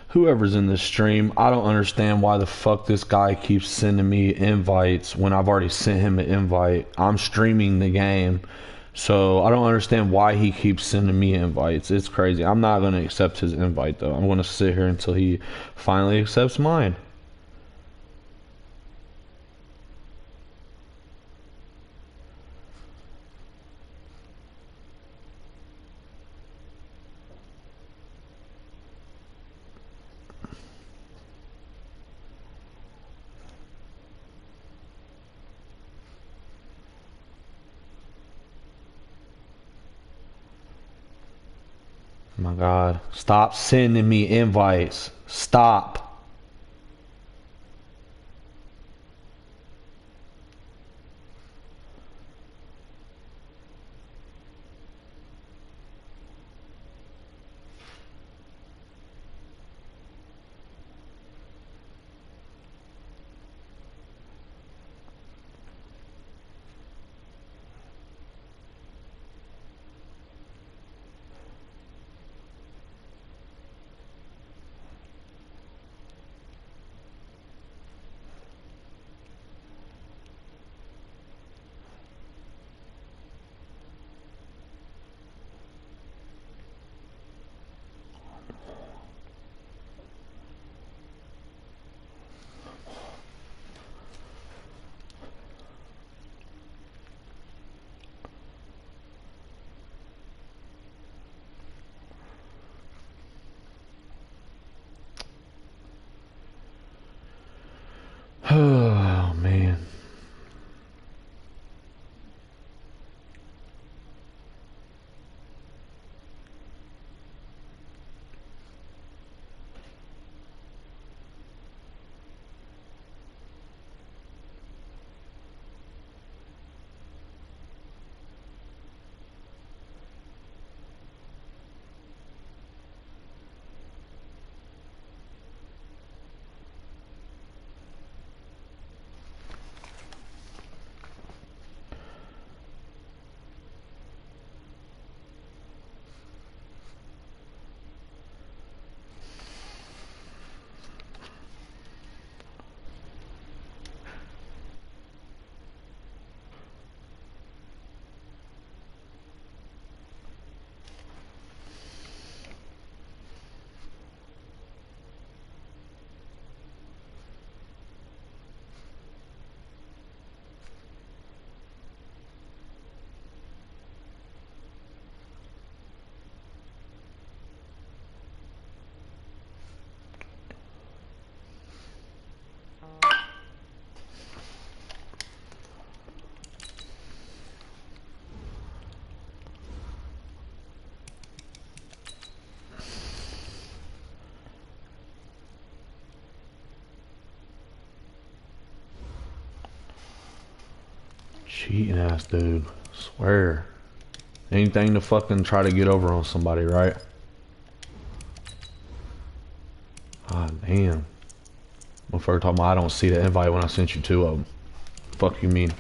whoever's in this stream, I don't understand why the fuck this guy keeps sending me invites when I've already sent him an invite. I'm streaming the game, so I don't understand why he keeps sending me invites. It's crazy. I'm not going to accept his invite, though. I'm going to sit here until he finally accepts mine. Oh my God. Stop sending me invites. Stop. Oh, man. Cheating ass dude. Swear. Anything to fucking try to get over on somebody, right? Ah, damn. Motherfucker talking about I don't see the invite when I sent you two of them. Fuck you mean?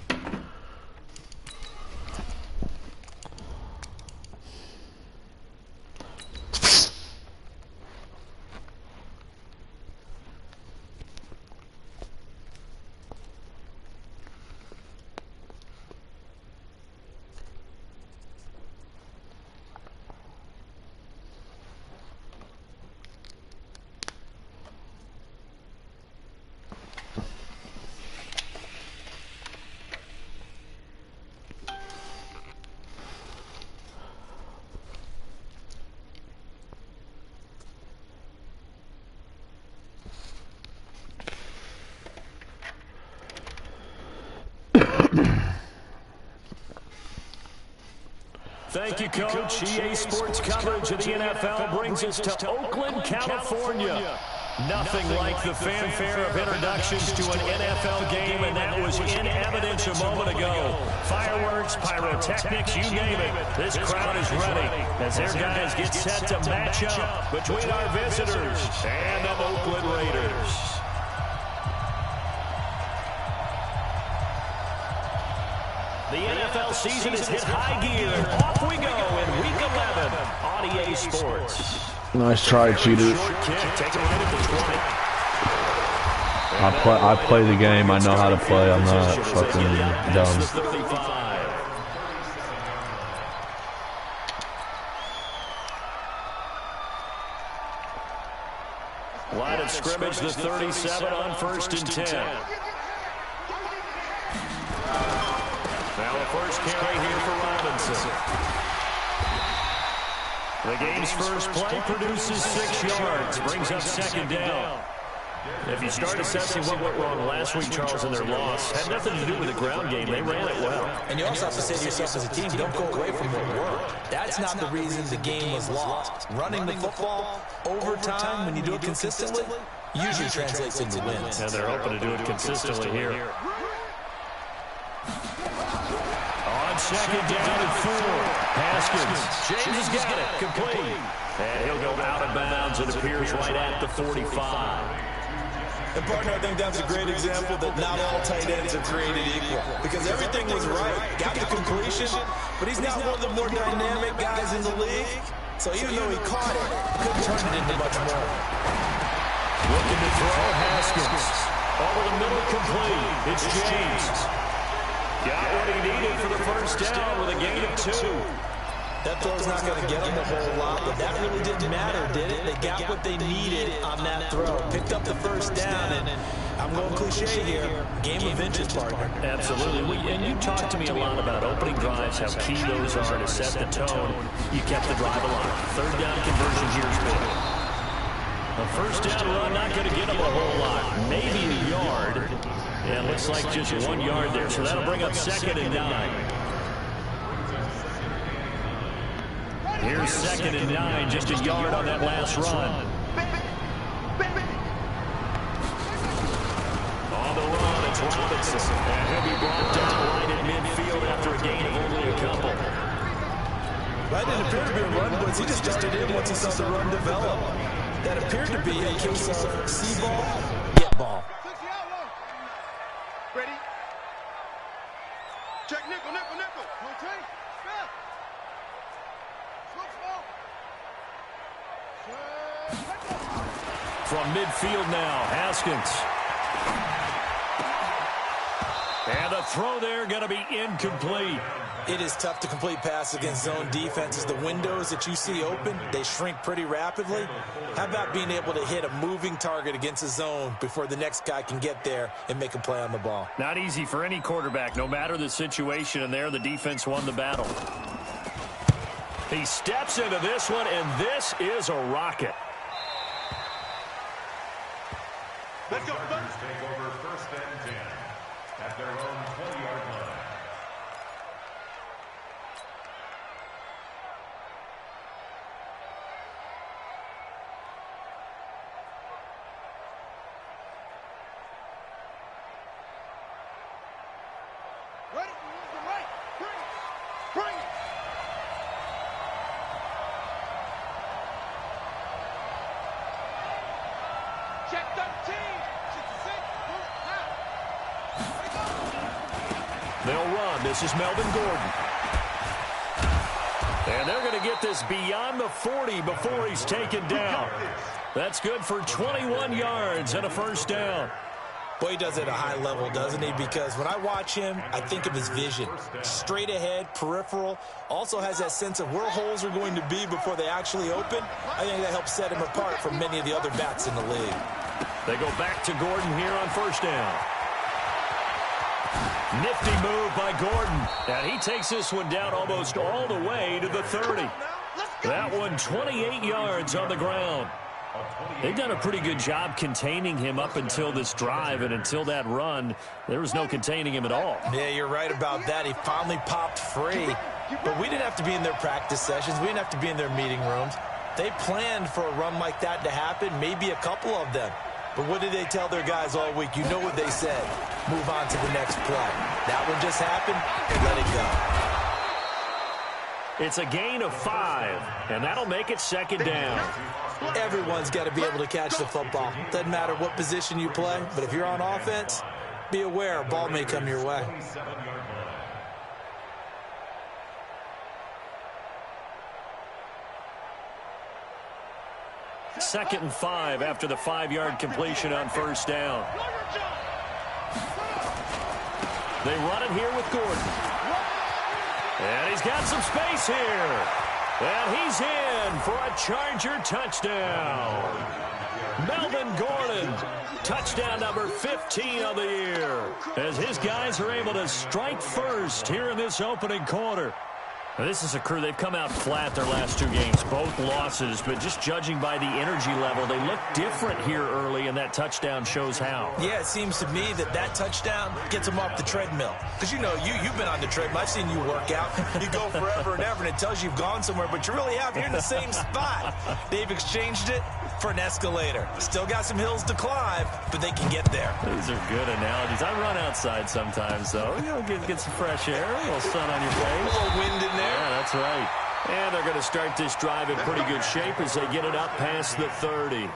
Thank you, Coach. EA Sports coverage of the NFL brings us to Oakland, California. Nothing like the fanfare of introductions to an NFL game, and that was in evidence a moment ago. Fireworks, pyrotechnics, you name it. This crowd is ready as their guys get set to match up between our visitors and the Oakland Raiders. The NFL season has hit high gear, and off we go in Week 11 on EA Sports. Nice try, cheater. I play the game. I know how to play. I'm not fucking dumb. Line of scrimmage, the 37 on 1st and 10. Now the first carry here for Robinson. The game's first play produces 6 yards, brings up 2nd down. If you start assessing what went wrong last week, Charles, in their loss, had nothing to do with the ground game. They ran it well. And you also have to say to yourself as a team, don't go away from what worked. That's not the reason the game was lost. Running the football over time, when you do it consistently, usually translates into wins. And they're hoping to do it consistently here. On 2nd down and 4. Haskins. James has got it. Complete. And he'll go out of bounds. It appears right at the 45. And partner, I think that's a great example that not all tight ends are created equal. Because everything was right. Got the completion, but he's not one of the more dynamic guys in the league. So even though he caught it, couldn't turn it into much more. Looking to throw, Haskins. Over the middle, complete. It's James. Got what he needed for the first down with a gain of 2. That throw's not going to get them a whole lot, but that really didn't matter, did it? They got what they needed on that throw. Picked up the first down, and I'm going cliche here. Game of inches, partner. Absolutely. And you talked to me a lot about opening drives, how key those are to set the tone. You kept the drive alive. 3rd down conversion here is big. A first down run, not going to get them a whole lot. Maybe a yard. Yeah, it looks like just 1 yard there, so that'll bring up 2nd and 9. Here's 2nd and 9, just a yard on that last run. On the run, it's Robinson. And he'll be brought down right in midfield after a gain of only a couple. That didn't appear to be a run blitz. He just started in once he saw the run develop. That appeared to be a case of see ball, get ball. Ready? Check nickel, nickel, nickel. Okay. From midfield now, Haskins. And a throw there going to be incomplete. It is tough to complete passes against zone defenses. The windows that you see open, they shrink pretty rapidly. How about being able to hit a moving target against a zone before the next guy can get there and make a play on the ball? Not easy for any quarterback, no matter the situation, and there the defense won the battle. He steps into this one, and this is a rocket. Let's go. Take over 1st and 10 at their own 20-yard line. Ready? To the right. Bring it. Bring it. Check 13. They'll run. This is Melvin Gordon. And they're going to get this beyond the 40 before he's taken down. That's good for 21 yards and a first down. Boy, he does it at a high level, doesn't he? Because when I watch him, I think of his vision. Straight ahead, peripheral. Also has that sense of where holes are going to be before they actually open. I think that helps set him apart from many of the other backs in the league. They go back to Gordon here on first down. Nifty move by Gordon. And he takes this one down almost all the way to the 30. That one 28 yards on the ground. They've done a pretty good job containing him up until this drive, and until that run, there was no containing him at all. Yeah, you're right about that. He finally popped free. But we didn't have to be in their practice sessions. We didn't have to be in their meeting rooms. They planned for a run like that to happen, maybe a couple of them. But what did they tell their guys all week? You know what they said. Move on to the next play. That one just happened. Let it go. It's a gain of 5, and that'll make it second down. Everyone's got to be able to catch the football. Doesn't matter what position you play, but if you're on offense, be aware a ball may come your way. 2nd and 5 after the 5-yard completion on first down. They run it here with Gordon. And he's got some space here. And he's in for a Charger touchdown. Melvin Gordon, touchdown number 15 of the year, as his guys are able to strike first here in this opening quarter. Now, this is a crew, they've come out flat their last 2 games, both losses, but just judging by the energy level, they look different here early, and that touchdown shows how. Yeah, it seems to me that touchdown gets them off the treadmill. Because, you know, you've been on the treadmill. I've seen you work out. You go forever and ever, and it tells you you've gone somewhere, but you really have. You're in the same spot. They've exchanged it for an escalator. Still got some hills to climb, but they can get there. These are good analogies. I run outside sometimes, though. You know, get some fresh air, a little sun on your face. A little wind in there. Yeah, that's right. And they're going to start this drive in pretty good shape as they get it up past the 30.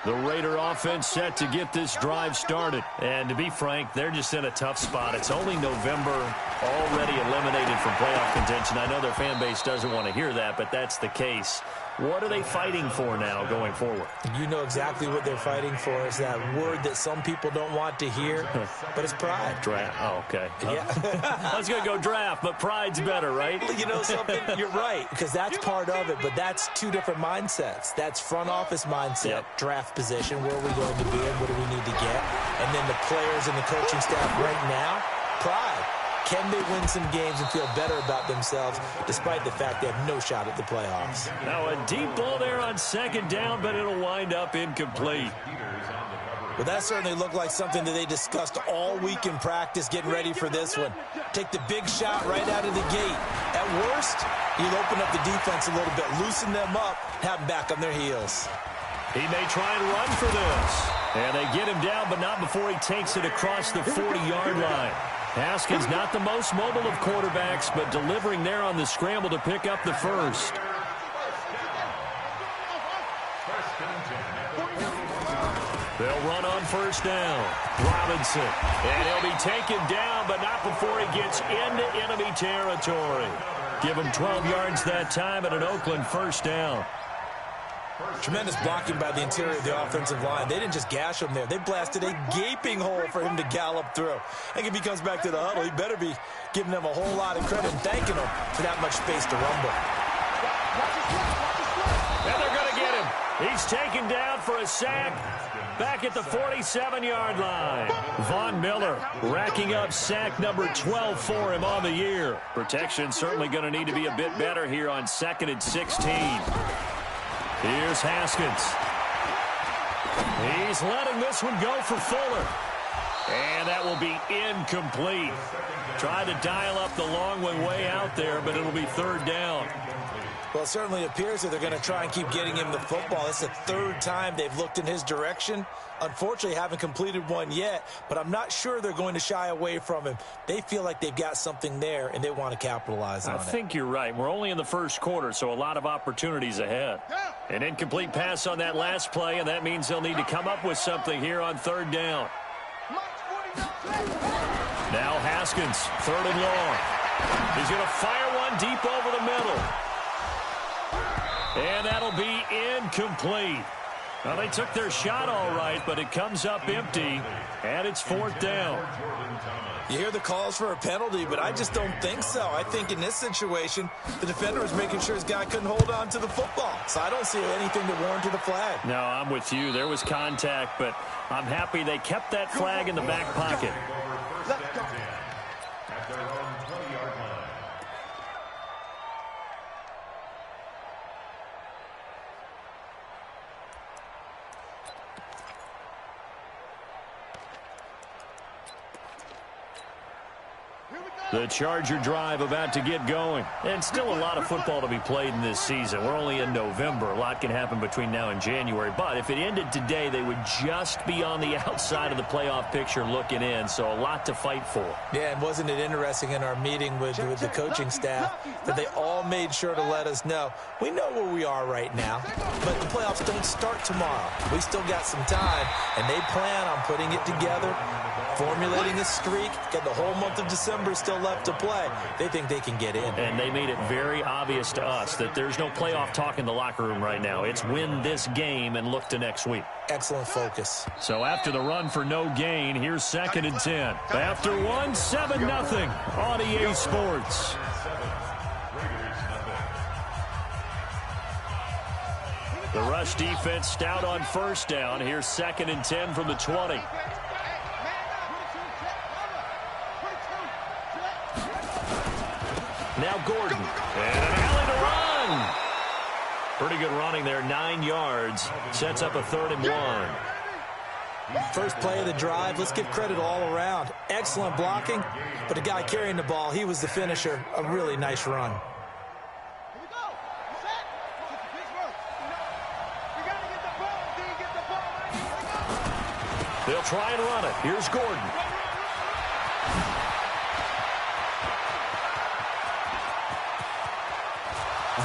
The Raider offense set to get this drive started. And to be frank, they're just in a tough spot. It's only November, already eliminated from playoff contention. I know their fan base doesn't want to hear that, but that's the case. What are they fighting for now going forward? You know exactly what they're fighting for. Is that word that some people don't want to hear, but it's pride. Draft. Oh, okay. Yeah. I was going to go draft, but pride's better, right? You know something? You're right, because that's part of it, but that's 2 different mindsets. That's front office mindset, draft position, where are we going to be and what do we need to get? And then the players and the coaching staff right now, pride. Can they win some games and feel better about themselves despite the fact they have no shot at the playoffs? Now a deep ball there on 2nd down, but it'll wind up incomplete. Well, that certainly looked like something that they discussed all week in practice getting ready for this one. Take the big shot right out of the gate. At worst, you'll open up the defense a little bit, loosen them up, have them back on their heels. He may try and run for this. And they get him down, but not before he takes it across the 40-yard line. Haskins not the most mobile of quarterbacks, but delivering there on the scramble to pick up the first. They'll run on first down. Robinson. And he'll be taken down, but not before he gets into enemy territory. Give him 12 yards that time at an Oakland first down. Tremendous blocking by the interior of the offensive line. They didn't just gash him there. They blasted a gaping hole for him to gallop through. I think if he comes back to the huddle, he better be giving them a whole lot of credit and thanking them for that much space to rumble. And they're going to get him. He's taken down for a sack back at the 47-yard line. Von Miller racking up sack number 12 for him on the year. Protection certainly going to need to be a bit better here on 2nd and 16. Here's Haskins. He's letting this one go for Fuller. And that will be incomplete. Tried to dial up the long one way out there, but it'll be 3rd down. Well, it certainly appears that they're going to try and keep getting him the football. It's the 3rd time they've looked in his direction. Unfortunately, haven't completed one yet, but I'm not sure they're going to shy away from him. They feel like they've got something there, and they want to capitalize on it. I think you're right. We're only in the first quarter, so a lot of opportunities ahead. An incomplete pass on that last play, and that means they'll need to come up with something here on 3rd down. Now Haskins, 3rd and long. He's going to fire one deep over the middle. And that'll be incomplete. Well, they took their shot all right, but it comes up empty, and it's 4th down. You hear the calls for a penalty, but I just don't think so. I think in this situation, the defender was making sure his guy couldn't hold on to the football. So I don't see anything to warrant the flag. No, I'm with you. There was contact, but I'm happy they kept that flag in the back pocket. At their own 20-yard line. The Charger drive about to get going. And still a lot of football to be played in this season. We're only in November. A lot can happen between now and January. But if it ended today, they would just be on the outside of the playoff picture looking in. So a lot to fight for. Yeah, and wasn't it interesting in our meeting with the coaching staff that they all made sure to let us know, we know where we are right now, but the playoffs don't start tomorrow. We still got some time, and they plan on putting it together formulating a streak. Got the whole month of December still left to play. They think they can get in. And they made it very obvious to us that there's no playoff talk in the locker room right now. It's win this game and look to next week. Excellent focus. So after the run for no gain, here's 2nd and 10. After 1, 7-0 on EA Sports. The rush defense stout on 1st down. Here's 2nd and 10 from the 20. Now Gordon. And an alley to run. Pretty good running there, 9 yards. Sets up a 3rd and 1. First play of the drive. Let's give credit all around. Excellent blocking, but the guy carrying the ball, he was the finisher. A really nice run. They'll try and run it. Here's Gordon.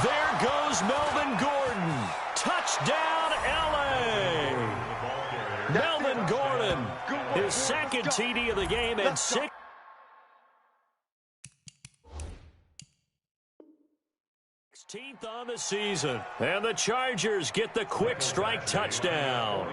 There goes Melvin Gordon. Touchdown, L.A. Melvin Gordon, his 2nd TD of the game and 6. On the season. And the Chargers get the quick strike touchdown.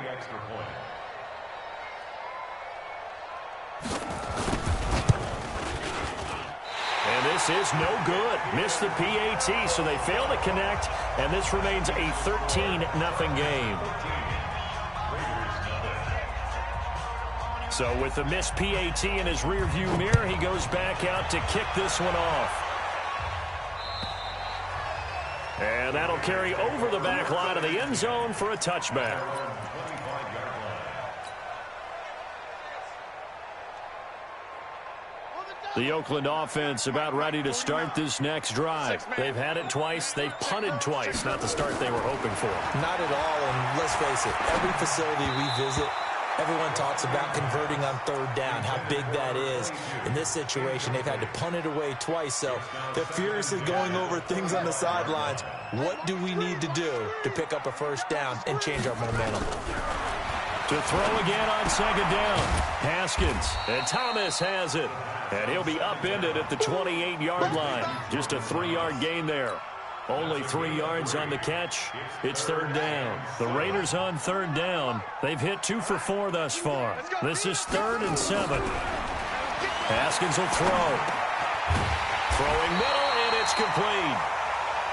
And this is no good. Missed the PAT, so they fail to connect, and this remains a 13-0 game. So with the missed PAT in his rearview mirror, he goes back out to kick this one off. And that'll carry over the back line of the end zone for a touchback. The Oakland offense about ready to start this next drive. They've had it twice. They've punted twice. Not the start they were hoping for. Not at all, and let's face it, every facility we visit, everyone talks about converting on 3rd down, how big that is. In this situation, they've had to punt it away twice, so they're furiously going over things on the sidelines. What do we need to do to pick up a 1st down and change our momentum? To throw again on 2nd down. Haskins, and Thomas has it. And he'll be upended at the 28-yard line. Just a 3-yard gain there. Only 3 yards on the catch. It's 3rd down. The Raiders on 3rd down. They've hit 2 for 4 thus far. This is 3rd and 7. Haskins will throw. Throwing middle, and it's complete.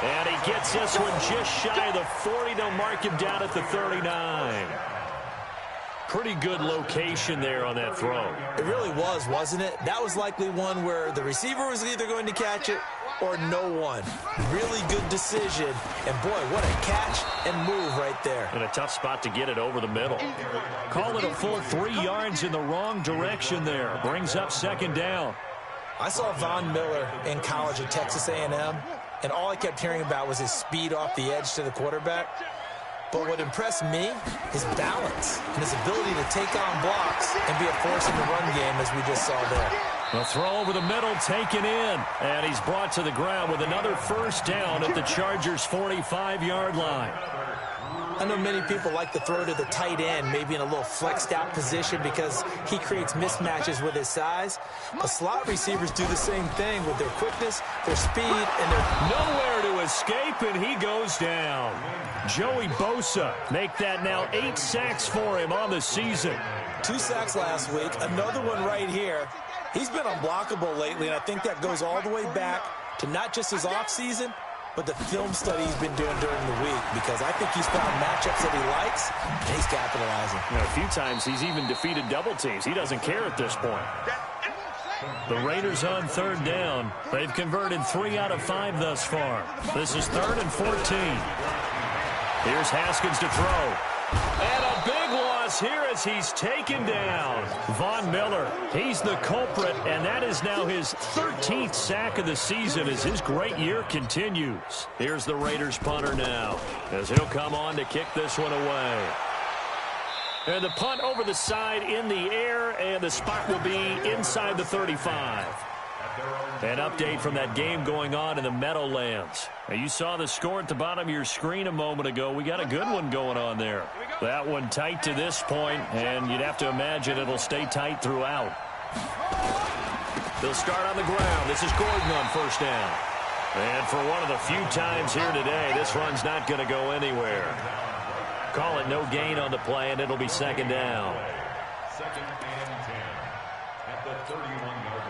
And he gets this one just shy of the 40. They'll mark him down at the 39. Pretty good location there on that throw. It really was, wasn't it? That was likely one where the receiver was either going to catch it or no one. Really good decision. And, boy, what a catch and move right there. And a tough spot to get it over the middle. Call it a full 3 yards in the wrong direction there. Brings up 2nd down. I saw Von Miller in college at Texas A&M, and all I kept hearing about was his speed off the edge to the quarterback. But what impressed me, his balance and his ability to take on blocks and be a force in the run game, as we just saw there. A throw over the middle, taken in. And he's brought to the ground with another 1st down at the Chargers' 45-yard line. I know many people like to throw to the tight end, maybe in a little flexed out position because he creates mismatches with his size. But slot receivers do the same thing with their quickness, their speed, and their... Nowhere to escape, and he goes down. Joey Bosa make that now 8 sacks for him on the season. 2 sacks last week, another one right here. He's been unblockable lately, and I think that goes all the way back to not just his offseason, but the film study he's been doing during the week, because I think he's found matchups that he likes, and he's capitalizing. You know, a few times he's even defeated double teams. He doesn't care at this point. The Raiders on 3rd down. They've converted 3 out of 5 thus far. This is 3rd and 14. Here's Haskins to throw. And a big loss here as he's taken down. Von Miller, he's the culprit, and that is now his 13th sack of the season as his great year continues. Here's the Raiders punter now as he'll come on to kick this one away. And the punt over the side in the air, and the spot will be inside the 35. An update from that game going on in the Meadowlands. Now, you saw the score at the bottom of your screen a moment ago. We got a good one going on there. That one tight to this point, and you'd have to imagine it'll stay tight throughout. They'll start on the ground. This is Gordon on first down. And for one of the few times here today, this run's not going to go anywhere. Call it no gain on the play, and it'll be second down. Second and 10 at the 31-yard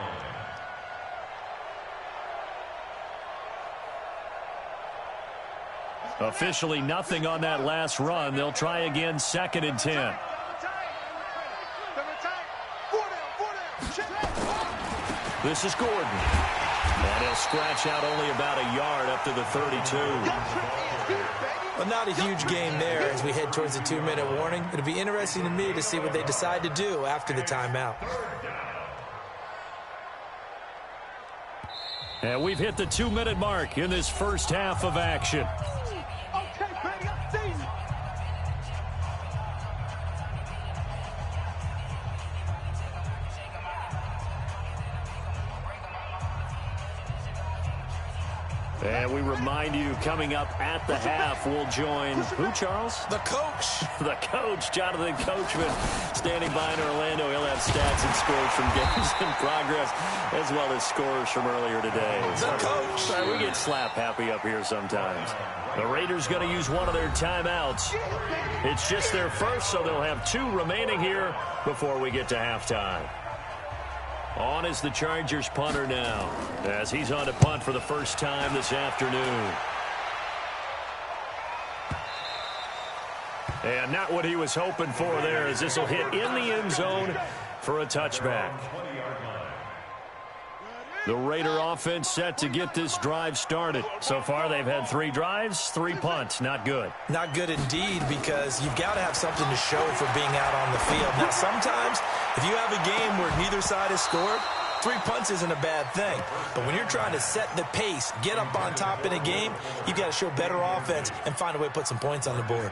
line. Officially nothing on that last run. They'll try again, second and 10. This is Gordon. And he'll scratch out only about a yard up to the 32. Well, not a huge gain there as we head towards the 2-minute warning. It'll be interesting to me to see what they decide to do after the timeout. And we've hit the 2-minute mark in this first half of action. And we remind you, coming up at the half, we'll join who, Charles? The coach. The coach, Jonathan Coachman, standing by in Orlando. He'll have stats and scores from games in progress, as well as scores from earlier today. The coach. Sorry, we get slap happy up here sometimes. The Raiders going to use one of their timeouts. It's just their first, so they'll have 2 remaining here before we get to halftime. On is the Chargers punter now, as he's on to punt for the first time this afternoon. And not what he was hoping for there, as this will hit in the end zone for a touchback. The Raider offense set to get this drive started. So far, they've had 3 drives, 3 punts. Not good. Not good indeed, because you've got to have something to show for being out on the field. Now, sometimes, if you have a game where neither side has scored, 3 punts isn't a bad thing. But when you're trying to set the pace, get up on top in a game, you've got to show better offense and find a way to put some points on the board.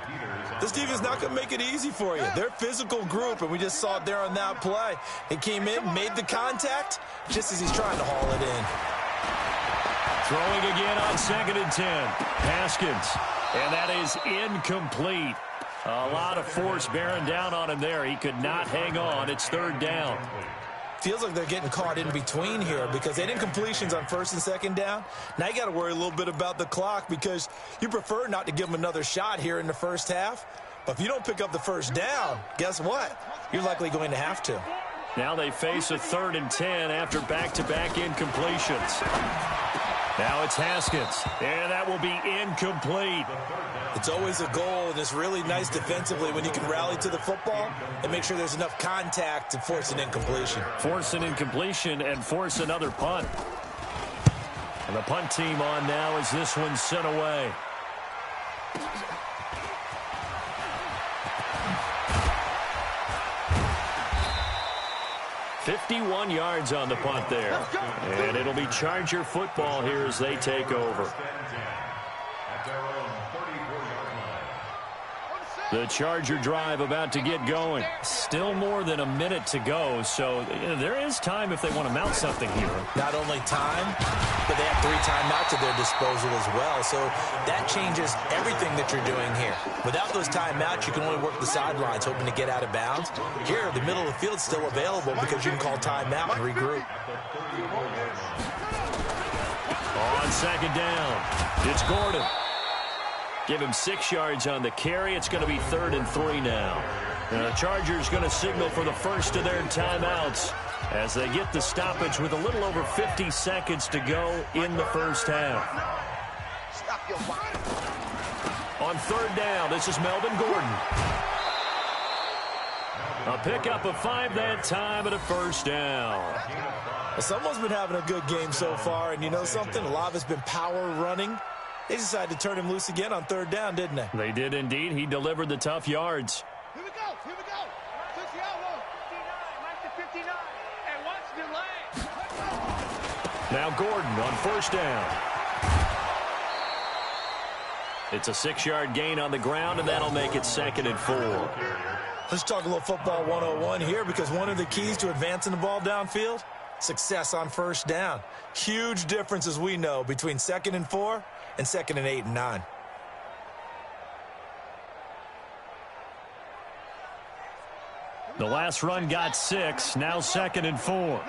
This defense is not going to make it easy for you. They're a physical group, and we just saw it there on that play. He came in, made the contact, just as he's trying to haul it in. Throwing again on second and 10. Haskins. And that is incomplete. A lot of force bearing down on him there. He could not hang on. It's third down. Feels like they're getting caught in between here because they did incompletions on first and second down. Now you got to worry a little bit about the clock because you prefer not to give them another shot here in the first half. But if you don't pick up the first down, guess what? You're likely going to have to. Now they face a third and 10 after back-to-back incompletions. Now it's Haskins, and that will be incomplete. It's always a goal, and it's really nice defensively when you can rally to the football and make sure there's enough contact to force an incompletion. Force an incompletion and force another punt. And the punt team on now as this one's sent away. "51 yards on the punt there. And it'll be Charger football here as they take over. The Charger drive about to get going. Still more than a minute to go, so there is time if they want to mount something here. Not only time, but they have 3 timeouts at their disposal as well, so that changes everything that you're doing here. Without those timeouts, you can only work the sidelines, hoping to get out of bounds. Here, the middle of the field's still available because you can call timeout and regroup. On second down, it's Gordon. Give him 6 yards on the carry. It's going to be 3rd and 3 now. And the Chargers going to signal for the first of their timeouts as they get the stoppage with a little over 50 seconds to go in the first half. On 3rd down, this is Melvin Gordon. A pickup of 5 that time and a first down. Well, someone's been having a good game so far, and you know something? A lot of it's been power running. They decided to turn him loose again on 3rd down, didn't they? They did indeed. He delivered the tough yards. Here we go. Here we go. Switch the elbow. 59. Mark the 59. And watch the lane. Now Gordon on 1st down. It's a 6-yard gain on the ground, and that'll make it 2nd and 4. Let's talk a little football 101 here, because one of the keys to advancing the ball downfield success on first down. Huge difference, as we know, between 2nd and 4 and 2nd and 8 and 9. The last run got 6. Now 2nd and 4.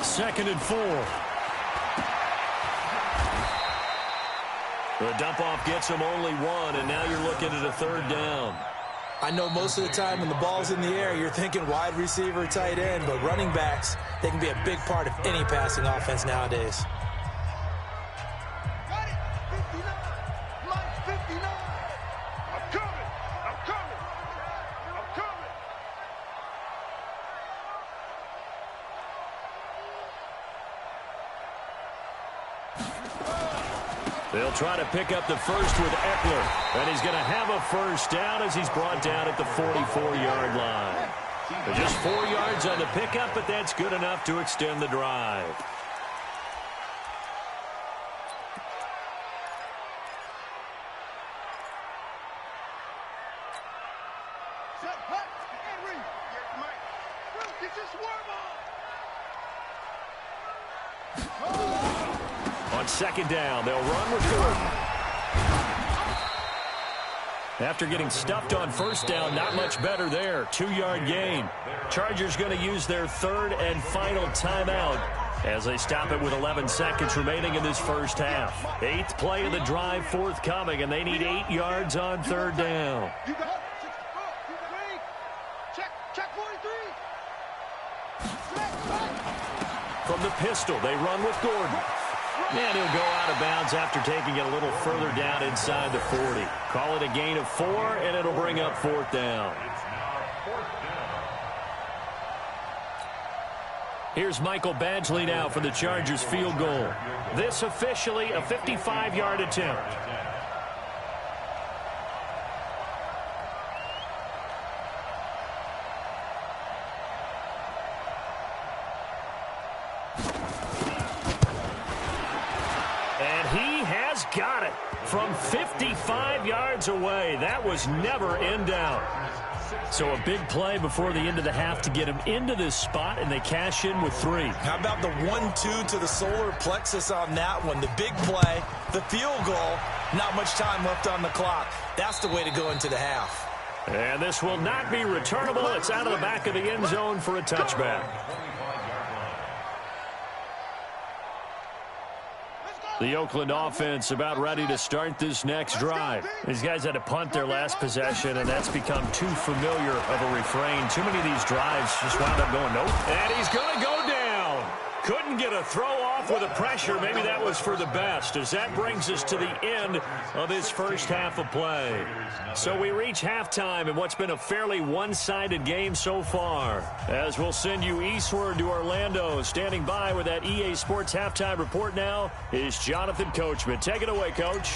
Second and 4. The dump-off gets him only 1, and now you're looking at a 3rd down. I know most of the time when the ball's in the air, you're thinking wide receiver, tight end, but running backs, they can be a big part of any passing offense nowadays. Got it. 59. Mike 59. I'm coming. I'm coming. I'm coming. They'll try to pick up the first with Eckler, and he's going to have a first down as he's brought down at the 44-yard line. Just 4 yards on the pickup, but that's good enough to extend the drive. Set, hut, and read. Yes, Mike. Get your swerve on. On 2nd down, they'll run with Gordon. After getting stuffed on 1st down, not much better there. 2-yard gain. Chargers going to use their 3rd and final timeout as they stop it with 11 seconds remaining in this first half. 8th play of the drive forthcoming, and they need 8 yards on 3rd down. You got 64. You got read. Check 43. From the pistol, they run with Gordon. And he'll go out of bounds after taking it a little further down inside the 40. Call it a gain of 4, and it'll bring up 4th down. Here's Michael Badgley now for the Chargers field goal. This officially a 55-yard attempt. Got it from 55 yards away. That was never in doubt. So a big play before the end of the half to get him into this spot, and they cash in with 3. How about the 1-2 to the solar plexus on that one? The big play, the field goal, not much time left on the clock. That's the way to go into the half. And this will not be returnable. It's out of the back of the end zone for a touchback. The Oakland offense about ready to start this next drive. These guys had to punt their last possession, and that's become too familiar of a refrain. Too many of these drives just wound up going, nope. And he's going to go down. Couldn't get a throw off with the pressure. Maybe that was for the best, as that brings us to the end of this first half of play. So we reach halftime in what's been a fairly one-sided game so far. As we'll send you eastward to Orlando. Standing by with that EA Sports halftime report now is Jonathan Coachman. Take it away, Coach.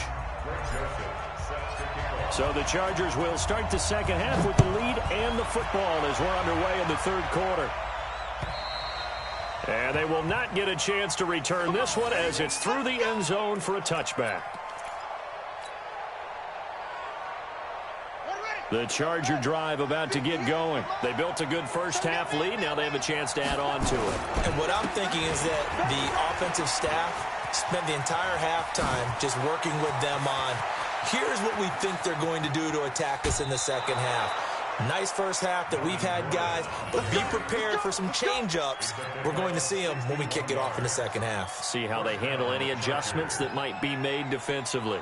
So the Chargers will start the second half with the lead and the football as we're underway in the 3rd quarter. And they will not get a chance to return this one as it's through the end zone for a touchback. The Charger drive about to get going. They built a good first half lead. Now they have a chance to add on to it. And what I'm thinking is that the offensive staff spent the entire halftime just working with them on, here's what we think they're going to do to attack us in the second half. Nice first half that we've had, guys, but be prepared for some change-ups. We're going to see them when we kick it off in the second half. See how they handle any adjustments that might be made defensively.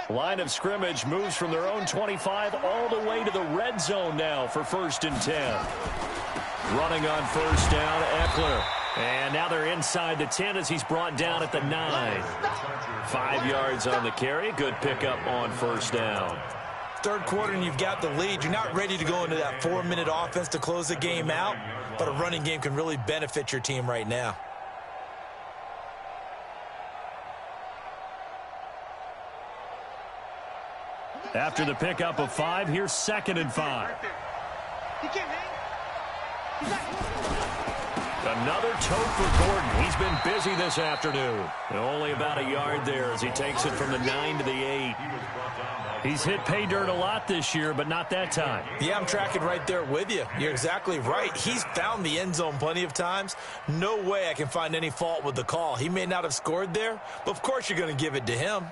Line of scrimmage moves from their own 25 all the way to the red zone now for 1st and 10. Running on 1st down, Eckler. And now they're inside the 10 as he's brought down at the 9. 5 yards on the carry. Good pickup on 1st down. Third quarter and you've got the lead. You're not ready to go into that 4-minute offense to close the game out, but a running game can really benefit your team right now. After the pickup of 5, here's 2nd and 5. He can't hang. He's not. Another tote for Gordon. He's been busy this afternoon. Only about a yard there as he takes it from the 9 to the 8. He's hit pay dirt a lot this year, but not that time. Yeah, I'm tracking right there with you. You're exactly right. He's found the end zone plenty of times. No way I can find any fault with the call. He may not have scored there, but of course you're going to give it to him.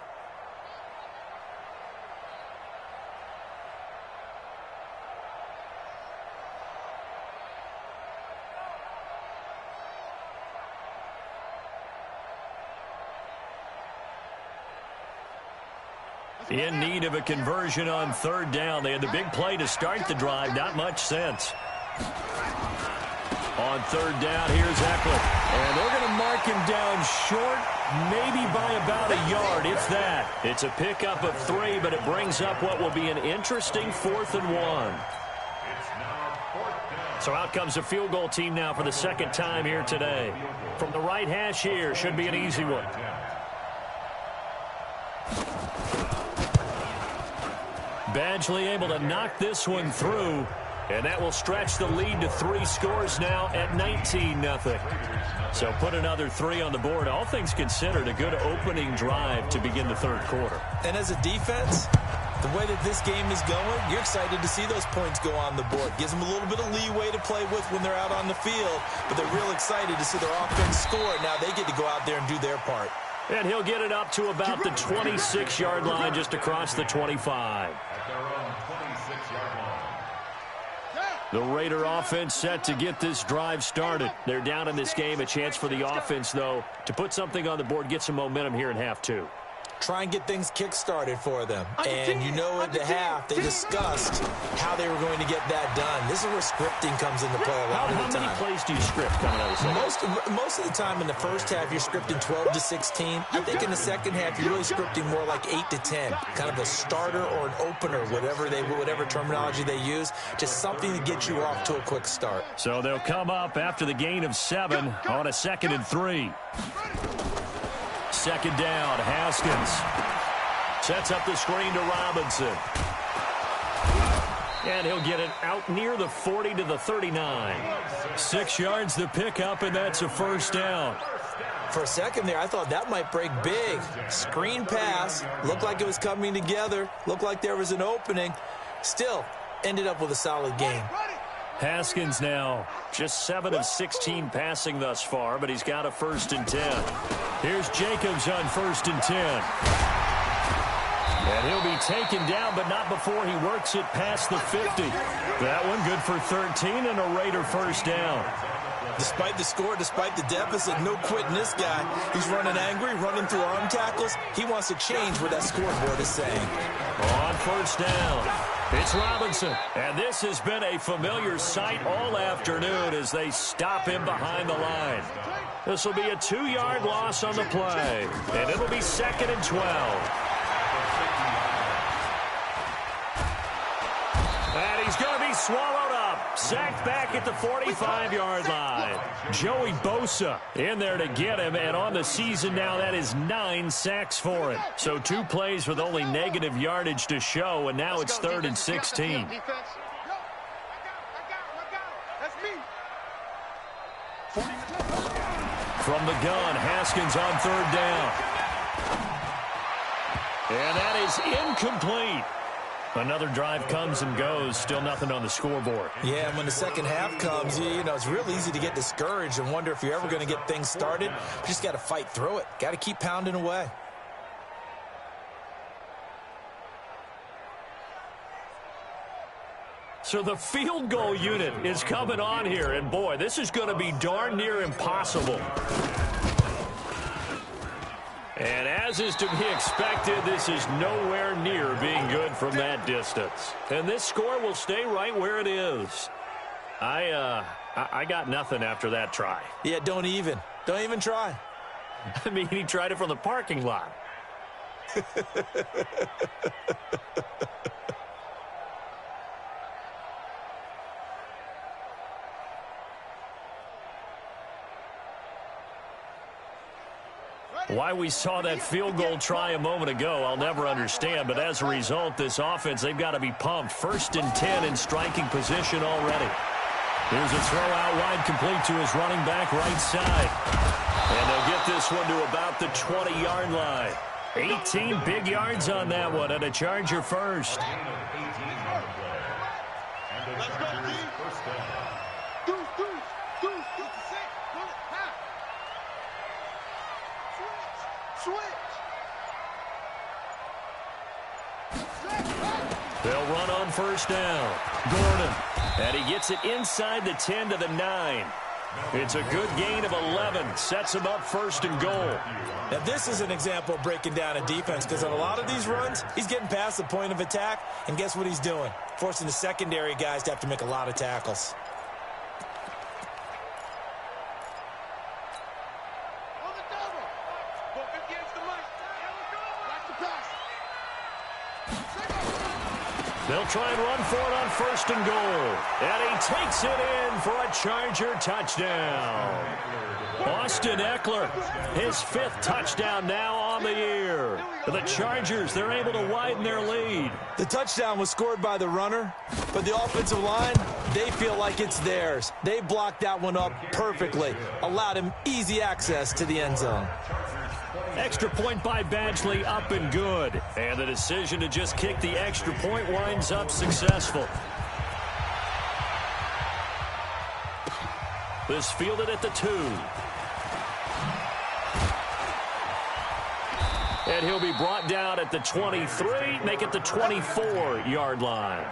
In need of a conversion on 3rd down. They had the big play to start the drive. Not much sense. On 3rd down, here's Eckler. And they're going to mark him down short, maybe by about a yard, if that. It's a pickup of 3, but it brings up what will be an interesting 4th and 1. So out comes the field goal team now for the 2nd time here today. From the right hash here, should be an easy one. Badgley able to knock this one through, and that will stretch the lead to 3 scores now at 19-0. So put another 3 on the board. All things considered, a good opening drive to begin the 3rd quarter. And as a defense, the way that this game is going, you're excited to see those points go on the board. Gives them a little bit of leeway to play with when they're out on the field, but they're real excited to see their offense score. Now they get to go out there and do their part. And he'll get it up to about the 26-yard line, just across the 25. The Raider offense set to get this drive started. They're down in this game. A chance for the offense, though, to put something on the board, get some momentum here in half 2. Try and get things kick-started for them. And you know at the half, they discussed how they were going to get that done. This is where scripting comes into play a lot of the time. How many plays do you script coming out of the second? Most of the time in the first half, you're scripting 12 to 16. I think in the second half, you're really scripting more like 8 to 10. Kind of a starter or an opener, whatever terminology they use. Just something to get you off to a quick start. So they'll come up after the gain of 7 on a 2nd and 3. 2nd down, Haskins sets up the screen to Robinson. And he'll get it out near the 40 to the 39. 6 yards the pickup, and that's a 1st down. For a second there, I thought that might break big. Screen pass, looked like it was coming together, looked like there was an opening. Still, ended up with a solid game. Haskins now just 7 of 16 passing thus far, but he's got a 1st and 10. Here's Jacobs on 1st and 10. And he'll be taken down, but not before he works it past the 50. That one good for 13 and a Raider 1st down. Despite the score, despite the deficit, no quitting this guy. He's running angry, running through arm tackles. He wants to change what that scoreboard is saying. On 1st down, it's Robinson. And this has been a familiar sight all afternoon as they stop him behind the line. This will be a 2-yard loss on the play. And it'll be 2nd and 12. And he's going to be swallowed up. Sacked back at the 45-yard line. Joey Bosa in there to get him. And on the season now, that is 9 sacks for him. So 2 plays with only negative yardage to show. And now it's 3rd and 16. From the gun, Haskins on 3rd down. And that is incomplete. Another drive comes and goes. Still nothing on the scoreboard. Yeah, and when the second half comes, you know, it's real easy to get discouraged and wonder if you're ever going to get things started. You just got to fight through it. Got to keep pounding away. So the field goal unit is coming on here. And, boy, this is going to be darn near impossible. And as is to be expected, this is nowhere near being good from that distance. And this score will stay right where it is. I got nothing after that try. Yeah, don't even try. I mean, he tried it from the parking lot. Why we saw that field goal try a moment ago, I'll never understand. But as a result, this offense, they've got to be pumped. 1st and 10 in striking position already. Here's a throw out wide, complete to his running back right side. And they'll get this one to about the 20-yard line. 18 big yards on that one, and a Charger first. Let's go, D. They'll run on 1st down. Gordon. And he gets it inside the 10 to the 9. It's a good gain of 11. Sets him up 1st and goal. Now, this is an example of breaking down a defense, because on a lot of these runs, he's getting past the point of attack, and guess what he's doing? Forcing the secondary guys to have to make a lot of tackles. On the double. Book against the mic. Watch the pass. They'll try and run for it on 1st and goal. And he takes it in for a Charger touchdown. Austin Eckler, his 5th touchdown now on the year. The Chargers, they're able to widen their lead. The touchdown was scored by the runner, but the offensive line, they feel like it's theirs. They blocked that one up perfectly, allowed him easy access to the end zone. Extra point by Badgley, up and good. And the decision to just kick the extra point winds up successful. This fielded at the 2. And he'll be brought down at the 23, make it the 24-yard line.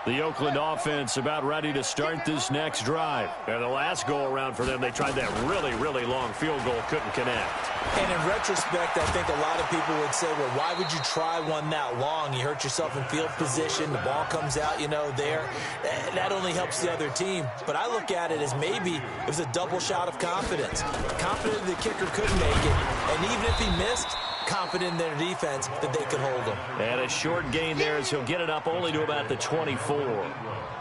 The Oakland offense about ready to start this next drive. And the last go-around for them, they tried that really, really long field goal, couldn't connect. And in retrospect, I think a lot of people would say, well, why would you try one that long? You hurt yourself in field position. The ball comes out, there. That only helps the other team. But I look at it as maybe it was a double shot of confidence. Confident the kicker couldn't make it. And even if he missed, confident in their defense that they could hold him. And a short gain there as he'll get it up only to about the 24.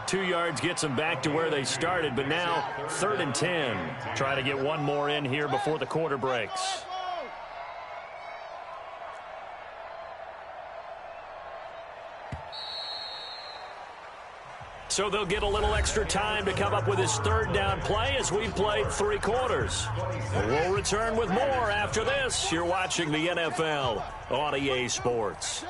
2 yards gets them back to where they started, but now 3rd and 10. Try to get one more in here before the quarter breaks. So they'll get a little extra time to come up with his 3rd down play as we've played 3 quarters. We'll return with more after this. You're watching the NFL on EA Sports.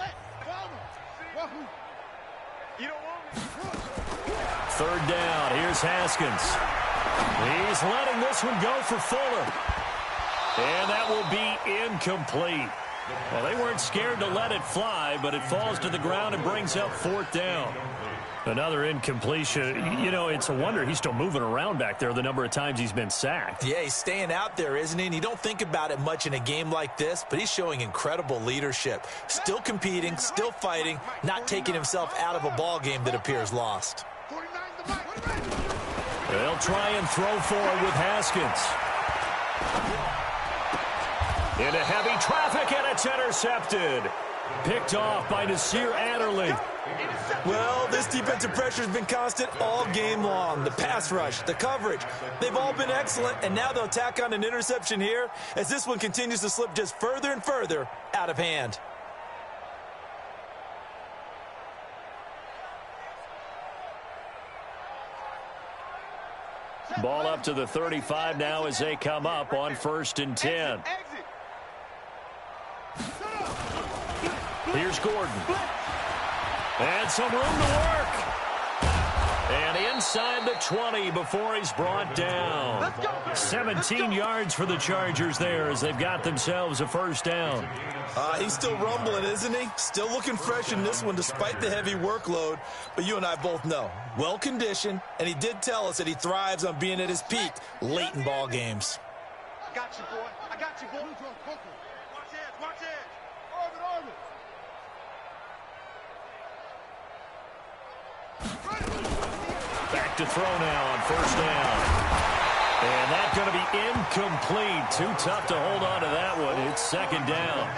3rd down. Here's Haskins. He's letting this one go for Fuller. And that will be incomplete. Well, they weren't scared to let it fly, but it falls to the ground and brings up 4th down. Another incompletion. It's a wonder he's still moving around back there the number of times he's been sacked. Yeah, he's staying out there, isn't he? And you don't think about it much in a game like this, but he's showing incredible leadership. Still competing, still fighting, not taking himself out of a ball game that appears lost. They'll try and throw for it with Haskins. Into heavy traffic, and it's intercepted. Picked off by Nasir Adderley. Well, this defensive pressure has been constant all game long. The pass rush, the coverage, they've all been excellent, and now they'll tack on an interception here as this one continues to slip just further and further out of hand. Ball up to the 35 now as they come up on 1st and 10. Here's Gordon. And some room to work. And inside the 20 before he's brought down. 17 yards for the Chargers there as they've got themselves a 1st down. He's still rumbling, isn't he? Still looking fresh in this one despite the heavy workload. But you and I both know, well-conditioned, and he did tell us that he thrives on being at his peak late in ball games. I got you, boy. I got you, boy. Watch edge, watch edge. Orbit. Back to throw now on 1st down. And that's going to be incomplete. Too tough to hold on to that one. It's 2nd down.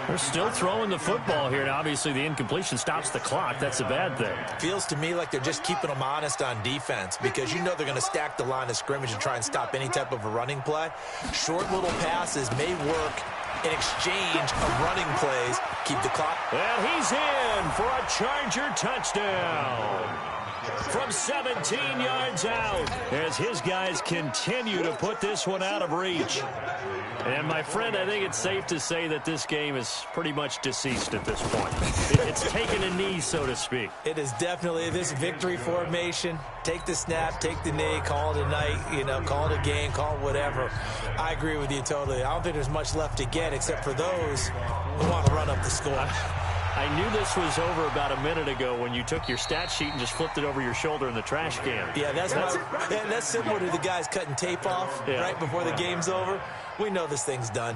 They're still throwing the football here, and obviously the incompletion stops the clock. That's a bad thing. Feels to me like they're just keeping them honest on defense because you know they're going to stack the line of scrimmage and try and stop any type of a running play. Short little passes may work in exchange of running plays. Keep the clock. And he's in for a Charger touchdown from 17 yards out as his guys continue to put this one out of reach. And, my friend, I think it's safe to say that this game is pretty much deceased at this point. It's taken a knee, so to speak. It is definitely this victory formation. Take the snap, take the knee, call it a night, call it a game, call it whatever. I agree with you totally. I don't think there's much left to get except for those who want to run up the score. I knew this was over about a minute ago when you took your stat sheet and just flipped it over your shoulder in the trash can. Yeah, that's similar to the guys cutting tape off right before the game's over. We know this thing's done.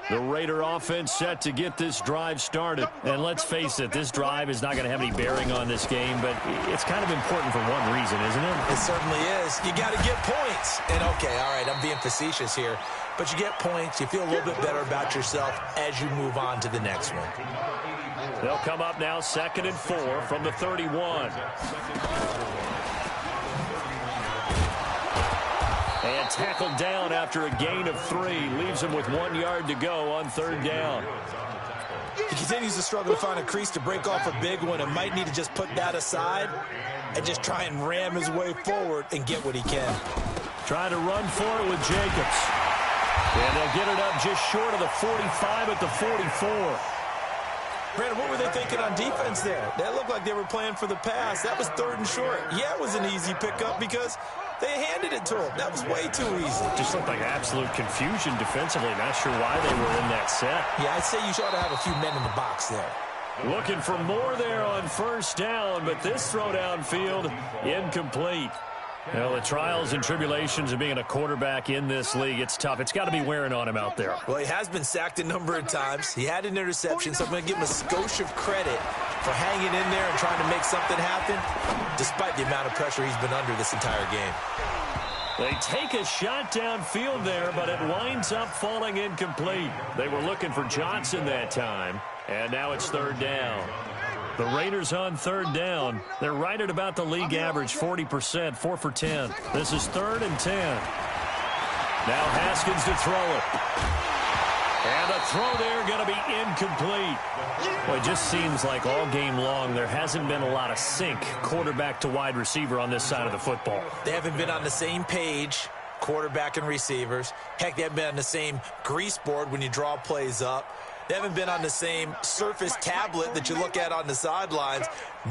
The Raider offense set to get this drive started. And let's face it, this drive is not going to have any bearing on this game, but it's kind of important for one reason, isn't it? It certainly is. You got to get points. And, okay, all right, I'm being facetious here. But you get points. You feel a little bit better about yourself as you move on to the next one. They'll come up now 2nd and 4 from the 31. And tackled down after a gain of 3. Leaves him with 1 yard to go on 3rd down. He continues to struggle to find a crease to break off a big one and might need to just put that aside and just try and ram his way forward and get what he can. Trying to run for it with Jacobs. And they'll get it up just short of the 45 at the 44. Brandon, what were they thinking on defense there? That looked like they were playing for the pass. That was 3rd and short. Yeah, it was an easy pickup because they handed it to him. That was way too easy. Just looked like absolute confusion defensively. Not sure why they were in that set. Yeah, I'd say you ought to have a few men in the box there. Looking for more there on 1st down, but this throw downfield incomplete. Well, the trials and tribulations of being a quarterback in this league, it's tough. It's got to be wearing on him out there. Well, he has been sacked a number of times. He had an interception, so I'm going to give him a skosh of credit for hanging in there and trying to make something happen, despite the amount of pressure he's been under this entire game. They take a shot downfield there, but it winds up falling incomplete. They were looking for Johnson that time, and now it's 3rd down. The Raiders on 3rd down. They're right at about the league average, 40%, 4 for 10. This is 3rd and 10. Now Haskins to throw it. And the throw there going to be incomplete. Well, it just seems like all game long there hasn't been a lot of sync quarterback to wide receiver on this side of the football. They haven't been on the same page, quarterback and receivers. Heck, they haven't been on the same grease board when you draw plays up. They haven't been on the same Surface tablet that you look at on the sidelines.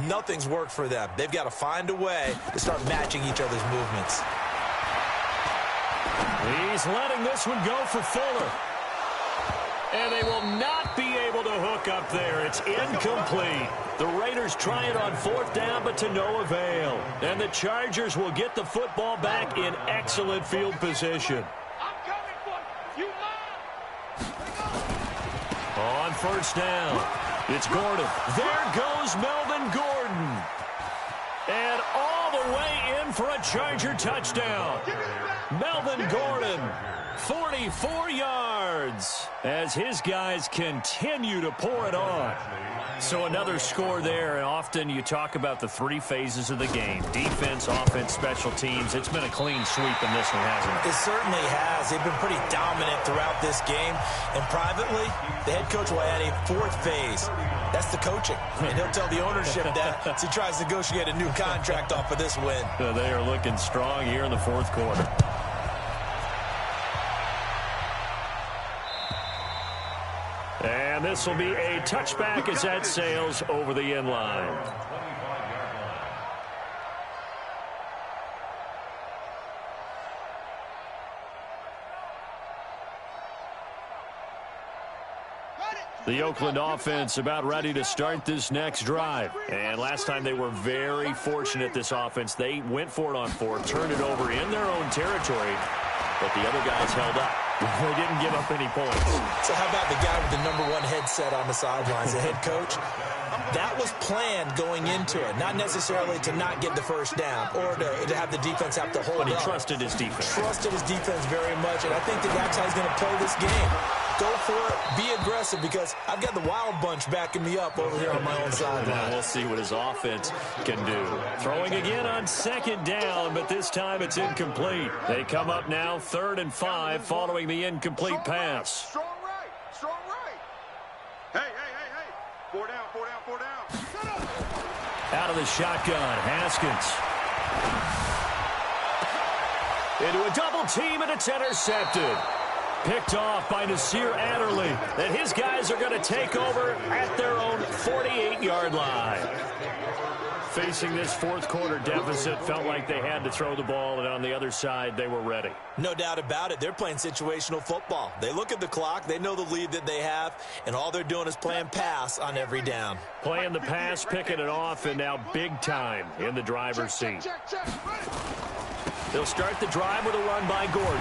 Nothing's worked for them. They've got to find a way to start matching each other's movements. He's letting this one go for Fuller. And they will not be able to hook up there. It's incomplete. The Raiders try it on 4th down, but to no avail. And the Chargers will get the football back in excellent field position. On 1st down, it's Gordon. There goes Melvin Gordon. And all the way in for a Charger touchdown. Melvin Gordon, 44 yards, as his guys continue to pour it on. So another score there, and often you talk about the 3 phases of the game. Defense, offense, special teams. It's been a clean sweep in this one, hasn't it? It certainly has. They've been pretty dominant throughout this game. And privately, the head coach will add a 4th phase. That's the coaching. And he'll tell the ownership that as he tries to negotiate a new contract off of this win. They are looking strong here in the 4th quarter. And this will be a touchback as that sails over the end line. The Oakland offense about ready to start this next drive. And last time they were very fortunate, this offense. They went for it on 4, turned it over in their own territory, but the other guys held up. They didn't give up any points. So how about the guy with the #1 headset on the sidelines, the head coach? That was planned going into it, not necessarily to not get the first down or to have the defense have to hold up. But he trusted his defense. Trusted his defense very much, and I think that's how he's going to play this game. Go for it, be aggressive, because I've got the wild bunch backing me up over here on my own sideline. We'll see what his offense can do. Throwing again on second down, but this time it's incomplete. They come up now 3rd and 5 following the incomplete pass. Strong right. Strong right. Hey. 4 down. Out of the shotgun, Haskins. Into a double team, and it's intercepted. Picked off by Nasir Adderley. And his guys are going to take over at their own 48-yard line. Facing this fourth quarter deficit, felt like they had to throw the ball, and on the other side, they were ready. No doubt about it. They're playing situational football. They look at the clock, they know the lead that they have, and all they're doing is playing pass on every down. Playing the pass, picking it off, and now big time in the driver's seat. They'll start the drive with a run by Gordon.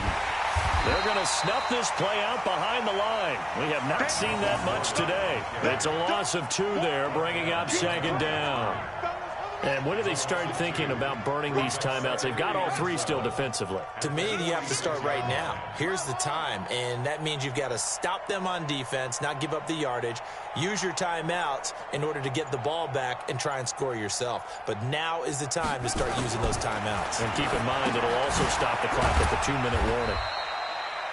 They're going to snuff this play out behind the line. We have not seen that much today. It's a loss of 2 there, bringing up second down. And when do they start thinking about burning these timeouts? They've got all 3 still defensively. To me, you have to start right now. Here's the time, and that means you've got to stop them on defense, not give up the yardage, use your timeouts in order to get the ball back and try and score yourself. But now is the time to start using those timeouts. And keep in mind, it'll also stop the clock at the 2-minute warning.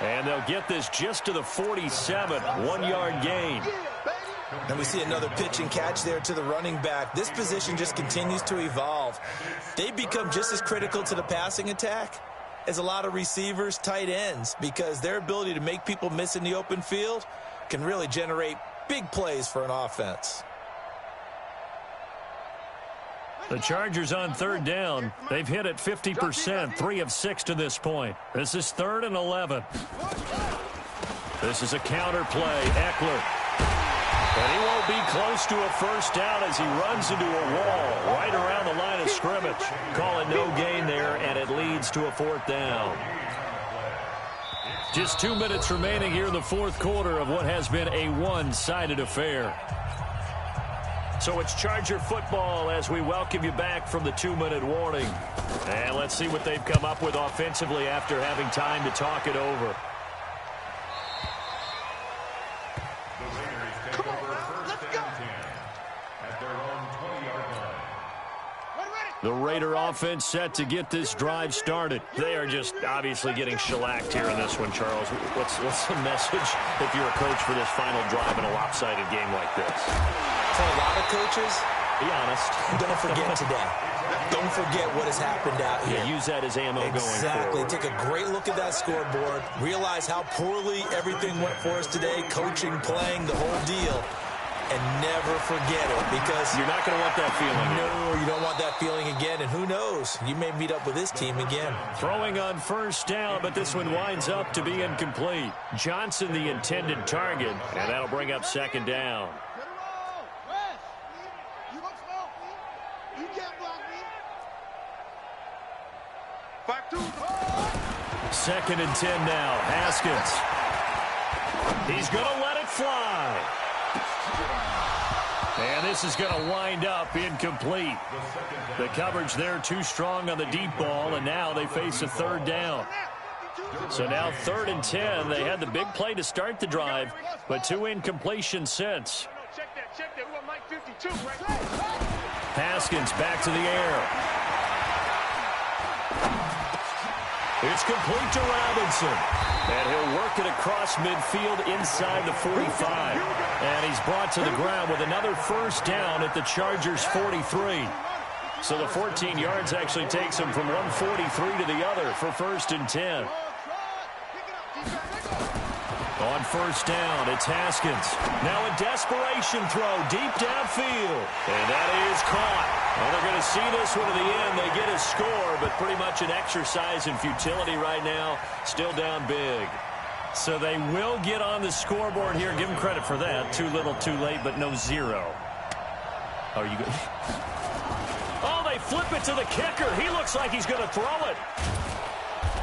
And they'll get this just to the 47, 1-yard gain. And we see another pitch and catch there to the running back. This position just continues to evolve. They become just as critical to the passing attack as a lot of receivers, tight ends, because their ability to make people miss in the open field can really generate big plays for an offense. The Chargers on 3rd down. They've hit it 50%, 3 of 6 to this point. This is 3rd and 11. This is a counter play. Eckler. And he won't be close to a first down as he runs into a wall right around the line of scrimmage. Calling no gain there, and it leads to a 4th down. Just 2 minutes remaining here in the fourth quarter of what has been a one-sided affair. So it's Charger football as we welcome you back from the 2-minute warning. And let's see what they've come up with offensively after having time to talk it over. The Raider offense set to get this drive started. They are just obviously getting shellacked here in this one, Charles. What's the message if you're a coach for this final drive in a lopsided game like this? For a lot of coaches, be honest. Don't forget today. Don't forget what has happened out here. Yeah, use that as ammo going forward. Exactly. Take a great look at that scoreboard. Realize how poorly everything went for us today. Coaching, playing, the whole deal. And never forget it, because you're not going to want that feeling. No, you don't want that feeling again. And who knows? You may meet up with this team again. Throwing on first down, but this one winds up to be incomplete. Johnson, the intended target, and that'll bring up second down. Second and 10 now. Haskins. He's going to let it fly. And this is going to wind up incomplete. The coverage there too strong on the deep ball, and now they face a 3rd down. So now 3rd and 10. They had the big play to start the drive, but 2 incompletions since. Haskins back to the air. It's complete to Robinson. And he'll work it across midfield inside the 45. And he's brought to the ground with another first down at the Chargers' 43. So the 14 yards actually takes him from one 43 to the other for 1st and 10. On first down, it's Haskins. Now a desperation throw deep downfield. And that is caught. Well, they're going to see this one to the end. They get a score, but pretty much an exercise in futility right now. Still down big. So they will get on the scoreboard here. Give them credit for that. Too little, too late, but no 0. Are you good? Oh, they flip it to the kicker. He looks like he's going to throw it.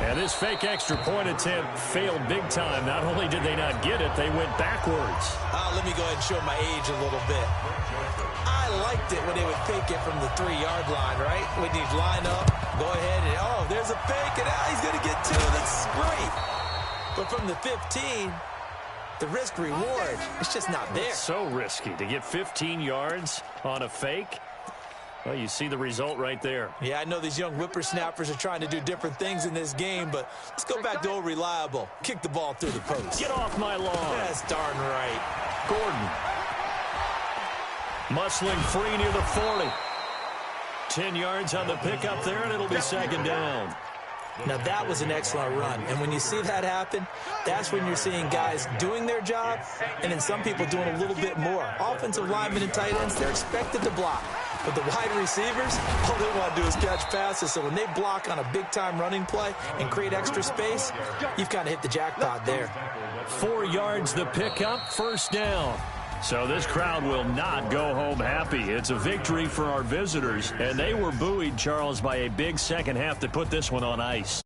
And this fake extra point attempt failed big time. Not only did they not get it, they went backwards. Let me go ahead and show my age a little bit. I liked it when they would fake it from the 3-yard line, right? When you'd line up, go ahead, and oh, there's a fake, and he's going to get 2. That's great. But from the 15, the risk-reward, it's just not there. It's so risky to get 15 yards on a fake. Well, you see the result right there. Yeah, I know these young whippersnappers are trying to do different things in this game, but let's go back to old reliable. Kick the ball through the post. Get off my lawn. That's darn right. Gordon. Muscling free near the 40. 10 yards on the pickup there, and it'll be second down. Now, that was an excellent run. And when you see that happen, that's when you're seeing guys doing their job and then some people doing a little bit more. Offensive linemen and tight ends, they're expected to block. But the wide receivers, all they want to do is catch passes. So when they block on a big-time running play and create extra space, you've kind of hit the jackpot there. 4 yards the pickup, first down. So this crowd will not go home happy. It's a victory for our visitors, and they were buoyed, Charles, by a big second half to put this one on ice.